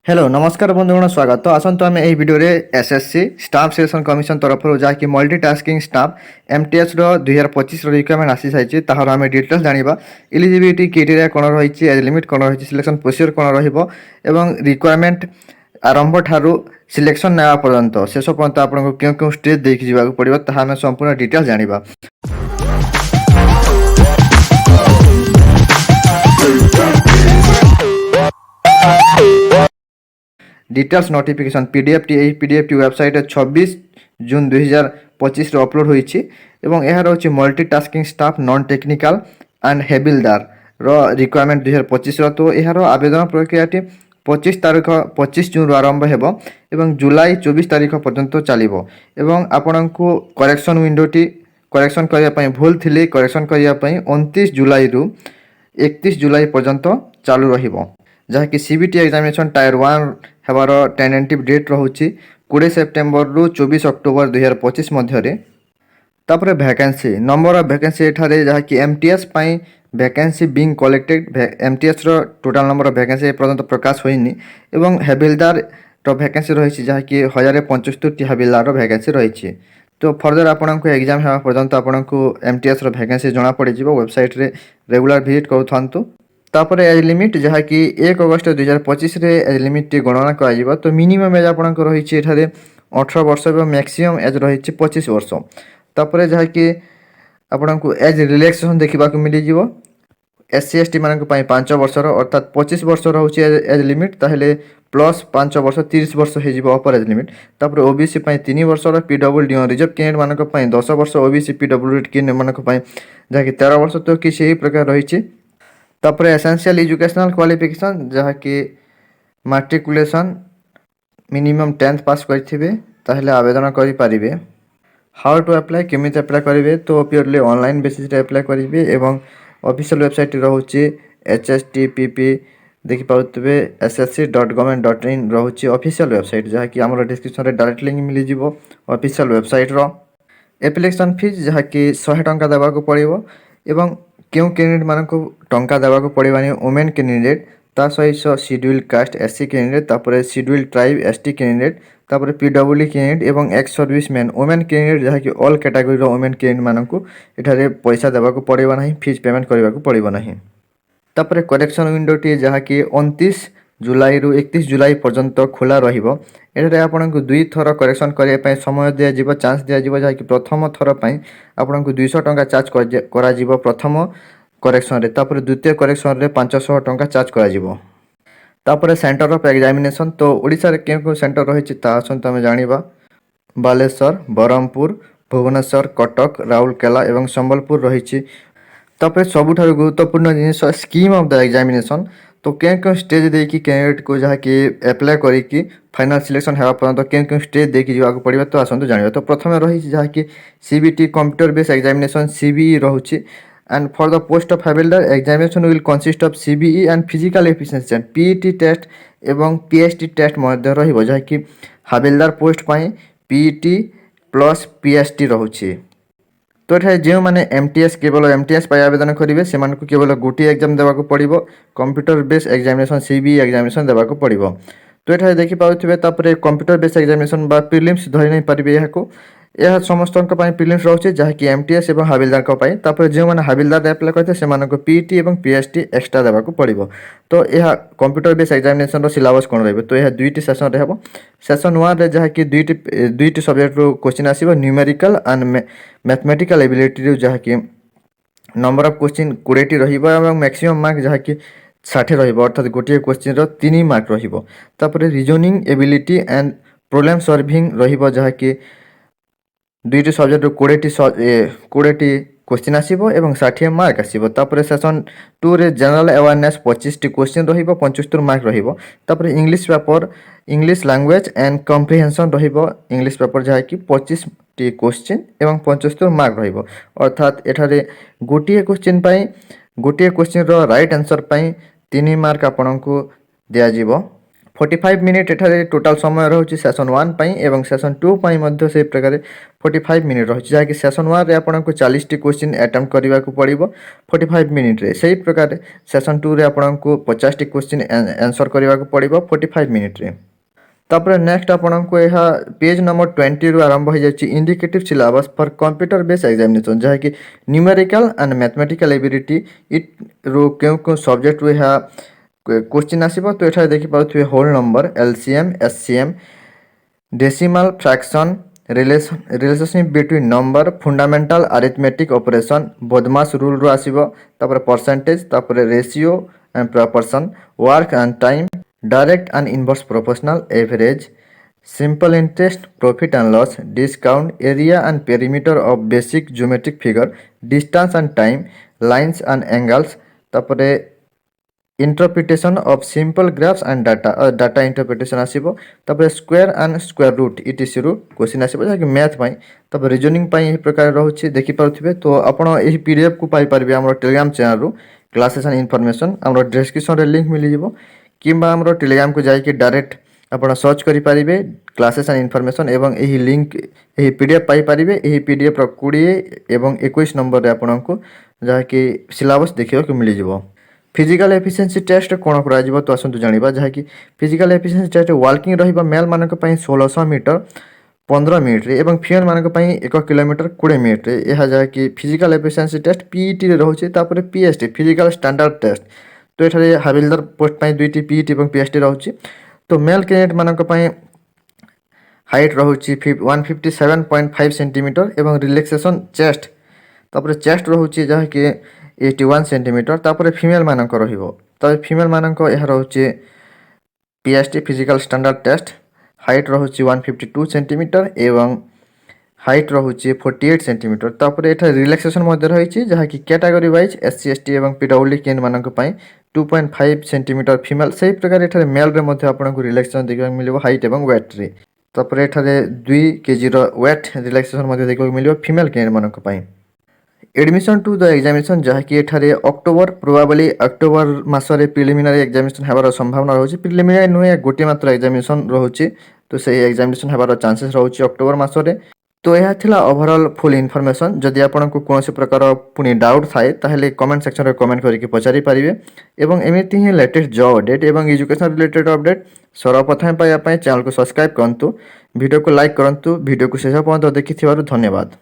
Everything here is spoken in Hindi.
हेलो नमस्कार बंधुगण स्वागत। तो आसतु आम यही video SSC staff selection commission तरफ जहाँकि मल्टीटास्किंग स्टाफ एमटीएस 2025 रिक्वायरमेंट आसी सारी तार आम डिटेल्स जाना। इलिजिबिलिटी क्राइटेरिया कौन रही, एज लिमिट कौन रही, सिलेक्शन प्रोसीजर कौन रिक्वायरमेंट आरंभ ठारू सिलेक्शन ना पर्यंत शेष पर्यंत आपको क्यों क्यों स्टेज देखी जावाक पड़ो ताहा संपूर्ण डिटेल्स जाना। डिटेल्स नोटिफिकेशन पीडीएफ टी वेबसाइट 26 जून 2025 अपलोड होती यार हूँ multitasking staff non technical and havildar requirement 2025 तो यार आवेदन प्रक्रिया 25 जून आरंभ हो जुलाई 24 तारीख पर्यंत चलो। आपण को करेक्शन विंडोटी करेक्शन करने भूल थी करेक्शन करने 29 जुलाई रु 31 जुलाई पर्यंत चालू रहिबो। जहाँकि सीबीटी एग्जामिनेशन टायर 1 हेबार टेनेटिव डेट रोचे 20 सेप्टेम्बर रु 24 अक्टोबर 2025 मध्य। तापर वैकेंसी नंबर ऑफ वैकेंसी एठारे जहाँकि एमटीएस पाई वैकेंसी बीइंग कलेक्टेड एमटीएस रो टोटल नंबर ऑफ वैकेंसी पर्यंत प्रकाश होइनी एवं हेबिलदार रो वैकेंसी रही जहाँकि 1075 हेबिलदार वैकेंसी रही। तो फर्दर आपन को एग्जाम हेबा पर्यंत आपन को एमटीएस रो वैकेंसी जना पड़ जाए वेबसाइट रे रेगुलर विजिट करूँ। तापर एज लिमिट जहाँकि 1 अगस्त 2025 एज लिमिट गणना कर तो मिनिमम एज आपन रही 18 वर्ष और मैक्सिमम एज रही 25 वर्ष। तापर जहाँकि आपन को एज रिलैक्सेशन देखा मिल जाव एससी एसटी मान 5 वर्षर अर्थात 25 वर्ष रोचे एज लिमिट ताहले प्लस 5 वर्ष 30 वर्ष हो अपर एज लिमिट। तापर ओबीसी 3 वर्ष पीडब्ल्यूडी रिजर्व कैंडिडेट मान 10 वर्ष ओबीसी पीडब्ल्यूडी कैंडिडेट मान जहाँकि 13 वर्ष तो किसी यही प्रकार रही। तापर एसेंशियल एजुकेशनल क्वालिफिकेशन जहाँकि मैट्रिकुलेशन मिनिमम 10th पास करेंगे ताहले आवेदन करेंगे। हाउ टू अप्लाई केमी अप्लाई करेंगे तो प्योरली ऑनलाइन बेसिस अप्लाई करेंगे एवं ऑफिशियल वेबसाइट रोचे http देखिपे ssc.government.in रोचे ऑफिशियल वेबसाइट जहाँकि आम डिस्क्रिप्शन में डायरेक्ट लिंक मिल जाव ऑफिशियल वेबसाइट रो। एप्लिकेशन फीस जहाँकि 100 टंका देवाक पड़ो एवं क्यों कैंडिडेट मान को टंका देवाक पड़ानी वुमेन कैंडिडेट ता सहित शेड्यूल कास्ट एससी कैंडिडेट तापर शेड्यूल ट्राइब एसटी कैंडिडेट तापर पीडब्ल्यूडी कैंडिडेट एवं ex service man women candidate जहाँकि ऑल कैटेगरी वुमेन कैंडिडेट मान को इठारे पैसा देवाक पड़ो ना फीस पेमेंट करने पड़ो ना। तापर करेक्शन विंडोटी जहाँकि 29 जुलाई रु 31 जुलाई पर्यंत खोला रहिबो। एठारे आपन को 2 थर करेक्शन करने समय दिया चांस दिया जहाँकि प्रथम थर पर आपन को 200 टंका चार्ज करा प्रथम करेक्शन रे तापर द्वितीय करेक्शन रे 500 टंका चार्ज करा। तापर सेंटर ऑफ एग्जामिनेशन तो ओडिशा रे केउ सेंटर रही आसतु आम जाना बालेश्वर बरहमपुर भुवनेश्वर कटक राउरकेला एवं संबलपुर रही। तापर सबुठ गुरुत्वपूर्ण जिनिस स्कीम ऑफ द एग्जामिनेशन तो क्यों स्टेज देखिए कैंडिडेट को जहाँकि एप्लाय करी फाइनल सिलेक्शन होगा पर्यंत क्यों स्टेज देखी जावाक पड़ो तो आसतु जाना। तो प्रथम रही जहाँकि CBT computer based examination CBE रोचे and for the post of havildar examination will consist of CBE and physical efficiency and PET test एवं पीएसटी टेस्ट मध्य रहिबो जहाँकि हाबिलदार पोस्ट पाई पीईटी प्लस पीएसटी रोचे। तो ये जो मैंने एमटीएस केवल एमटीएस आवेदन करेंगे से केवल गोटे एग्जाम देवाक पड़ो computer based examination CBE examination देवाक पड़ो। तो ये देखिपे तापर कंप्यूटर बेस्ड एग्जामिनेशन बा प्रिलिम्स धरी नहीं पारे यह समस्त प्रिलिम्स रोचे जहाँकि एमटीएस और हाबिलदार तापर जो मैंने हाबिलदार एप्लाय करते हैं पीईटी और पीएसटी एक्सट्रा देवाक पड़ो। तो यह कंप्यूटर बेस्ड एग्जामिनेशन सिलेबस कौन रही तो यह 2टी सेसन रहा सेसन 1 रे जहाँकि 2टी सब्जेक्ट रो क्वेश्चन आसीबो न्यूमेरिकल एंड मैथमेटिकल एबिलिटी जहाँकि नंबर ऑफ क्वेश्चन 20टी रहिबो एवं मैक्सिमम मार्क जहाँकि 60 रहिबो अर्थात गोटे क्वेश्चन रो 3 मार्क रहिबो। तापर reasoning ability and problem solving रहिबो जहाँकि 2टी सब्जेक्ट रो 20टी क्वेश्चन आसीबो एवं 60 मार्क आसीबो। तापर सेशन 2 रे जनरल अवेयरनेस 25टी क्वेश्चन रहिबो 75 मार्क रहिबो। तापर English paper English language and comprehension रहिबो इंग्लिश पेपर जहाँकि 25टी क्वेश्चन एवं 75 मार्क रहिबो अर्थात एठारे गोटे क्वेश्चन गोटे question row right answer 3 mark आपन को दिया जीवो 45 मिनिट एठारे टोटाल समय रोचे सेसन 1 पाई एवं सेसन 2 पाई मध्य से प्रकार 45 मिनिट रोचे जहाँकि सेसन 1 रे आपको 40 टी क्वेश्चन अटेम्प्ट करने को पड़ो 45 मिनिट रे सही प्रकार सेसन 2 रे आपको 50 टी क्वेश्चन आंसर करने को पड़ो 45 मिनिट रे। तापर नेक्स्ट आपको यह पेज नंबर 20 रु आरंभ हो जाए indicative syllabus for computer based examination जहाँकि न्यूमेरिकल एंड मैथमेटिकल एबिलिटी इट रु क्यों सब्जेक्ट रु यह क्वेश्चन आसो तो ये देखिपे होल नंबर एलसीएम एससीएम decimal fraction relationship between number fundamental arithmetic operation BODMAS rule रो आसीबो तापर परसेंटेज तापर ratio and proportion work and time direct and inverse proportional average simple interest profit and loss discount area and perimeter of basic geometric figure distance and time lines and angles तापर interpretation of simple graphs and data interpretation आसीबो तापर square and square root etc रु क्वेश्चन आसीबो जहाँकि मैथ पाई तापर रीजनिंग पाई एही प्रकार रहउछि देखि पारुथिबे तो आपण एही पीडीएफ को पाई परबे हमर टेलीग्राम चैनल रु क्लासेस एंड इन्फॉर्मेशन हमर डिस्क्रिप्शन रे लिंक मिली जिवो किंबा हमर टेलीग्राम को जाई कि डायरेक्ट आपण सर्च करि पारिबे क्लासेस एंड इन्फॉर्मेशन एवं एही लिंक एही पीडीएफ पाई पारिबे एही पीडीएफ रो 20 एवं 21 नंबर रे आपनको जहाँकि सिलेबस देखियो को मिली जिवो। फिजिकल एफिशिएंसी टेस्ट कौन कर तो आसतु जाना जहाँकि फिजिकल एफिशिएंसी टेस्ट वाकिंग रहा मेल मान 1600 मीटर 15 मिनट रे एवं फीमेल मान 1 किलोमीटर 20 मिनट रे यह जहाँकि फिजिकल एफिशिएंसी टेस्ट पीईटी रोचे पीएसटी फिजिकल स्टैंडर्ड टेस्ट तो ये हाविलदार पोस्ट दुईटी पीईटी और पीएसटी रोचे तो मेल कैंडिडेट मान हाइट रोचे 157.5 सेंटीमीटर एवं रिलैक्सेशन चेस्ट तापर चेस्ट रोचे जहाँकि 81 सेंटीमीटर तापर फीमेल मानक रहिबो तो फीमेल मानक यह रोचे PST physical standard test height रोचे 152 सेंटीमीटर एवं हाइट रोचे 48 सेंटीमीटर तापर एठा रिलैक्सेशन मध्य रही जहाँकि कैटेगरी वाइज एससी एसटी एवं पीडब्ल्यूडी कैंडिडेट मानक पई 2.5 सेंटीमीटर फीमेल सही प्रकार एठा मेल रे मध्य आपनको रिलैक्सेशन देखा मिलिबो हाइट एवं वेट रे तापर एठा 2 केजी रो वेट रिलैक्सेशन मध्य देखा मिलिबो फीमेल कैंडिडेट मानक पई। एडमिशन टू द एग्जामिनेशन जहाँकि एठारे अक्टोबर प्रोबाबली अक्टोबर मासरे प्रिलिमिनारी एग्जामिनेशन हेबार संभावना रोचे प्रिलिमिनारी नुहे गोटे मात्र एग्जामिनेशन रोचे तो सही एग्जामिनेशन हेबार चांसेस रोचे अक्टोबर मासरे तो यह थिला ओवरऑल फुल इनफॉरमेशन जदि आपको कौन प्रकार पुनी डाउट थाए ताहले कमेंट सेक्शन रे कमेंट करके पचारि पारिबे एवं एमिति ही लेटेस्ट जॉब अपडेट एवं एजुकेशन रिलेटेड अपडेट सर्वप्रथम पाइबा चैनल को सब्सक्राइब करंतु वीडियो को लाइक करंतु वीडियो को शेष पर्यंत देखिथिबारु धन्यवाद।